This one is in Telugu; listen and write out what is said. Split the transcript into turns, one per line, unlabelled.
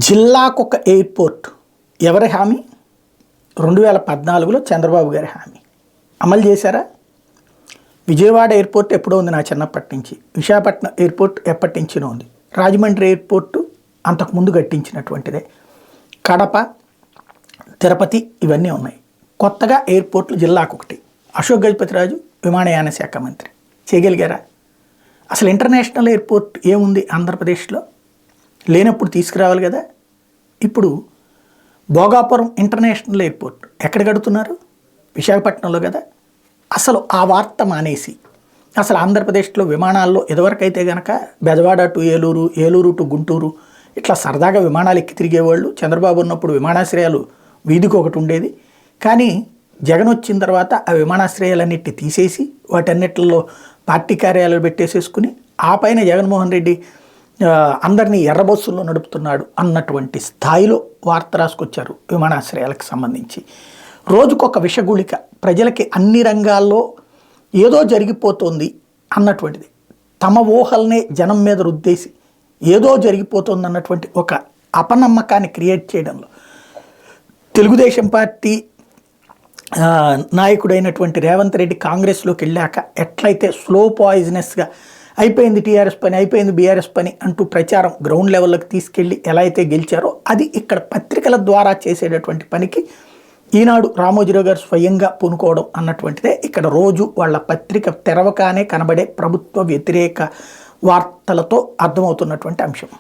జిల్లాకొక ఎయిర్పోర్ట్ ఎవరి హామీ? 2014లో చంద్రబాబు గారి హామీ అమలు చేశారా? విజయవాడ ఎయిర్పోర్ట్ ఎప్పుడో ఉంది నా చిన్నప్పటి నుంచి. విశాఖపట్నం ఎయిర్పోర్ట్ ఎప్పటి నుంచినో ఉంది. రాజమండ్రి ఎయిర్పోర్టు అంతకుముందు కట్టించినటువంటిదే. కడప, తిరుపతి ఇవన్నీ ఉన్నాయి. కొత్తగా ఎయిర్పోర్ట్లు జిల్లాకొకటి. అశోక్ గజపతిరాజు విమానయాన శాఖ మంత్రి చేయగలిగారా? అసలు ఇంటర్నేషనల్ ఎయిర్పోర్ట్ ఏముంది ఆంధ్రప్రదేశ్లో? లేనప్పుడు తీసుకురావాలి కదా. ఇప్పుడు భోగాపురం ఇంటర్నేషనల్ ఎయిర్పోర్ట్ ఎక్కడ కడుతున్నారు? విశాఖపట్నంలో కదా. అసలు ఆ వార్త మానేసి అసలు ఆంధ్రప్రదేశ్లో విమానాల్లో ఇదివరకైతే కనుక బెజవాడ టు ఏలూరు, ఏలూరు టు గుంటూరు ఇట్లా సరదాగా విమానాలు ఎక్కి తిరిగేవాళ్ళు. చంద్రబాబు ఉన్నప్పుడు విమానాశ్రయాలు వీధికి ఒకటి ఉండేది. కానీ జగన్ వచ్చిన తర్వాత ఆ విమానాశ్రయాలన్నిటి తీసేసి వాటన్నిటిలో పార్టీ కార్యాలయాలు పెట్టేసేసుకుని ఆ పైన జగన్మోహన్ రెడ్డి అందరినీ ఎర్రబస్సుల్లో నడుపుతున్నాడు అన్నటువంటి స్థాయిలో వార్త రాసుకొచ్చారు విమానాశ్రయాలకు సంబంధించి. రోజుకొక విషగుళిక ప్రజలకి అన్ని రంగాల్లో ఏదో జరిగిపోతుంది అన్నటువంటిది. తమ ఊహల్నే జనం మీద రుద్దేసి ఏదో జరిగిపోతుంది అన్నటువంటి ఒక అపనమ్మకాన్ని క్రియేట్ చేయడంలో తెలుగుదేశం పార్టీ నాయకుడైనటువంటి రేవంత్ రెడ్డి కాంగ్రెస్లోకి వెళ్ళాక ఎట్లయితే స్లో పాయిజనస్గా అయిపోయింది టీఆర్ఎస్ పని, అయిపోయింది బీఆర్ఎస్ పని అంటూ ప్రచారం గ్రౌండ్ లెవెల్లోకి తీసుకెళ్ళి ఎలా అయితే గెలిచారో అది ఇక్కడ పత్రికల ద్వారా చేసేటటువంటి పనికి ఈనాడు రామోజీరావు గారు స్వయంగా పూనుకోవడం అన్నటువంటిదే ఇక్కడ రోజు వాళ్ళ పత్రిక తెరవకానే కనబడే ప్రభుత్వ వ్యతిరేక వార్తలతో అర్థమవుతున్నటువంటి అంశం.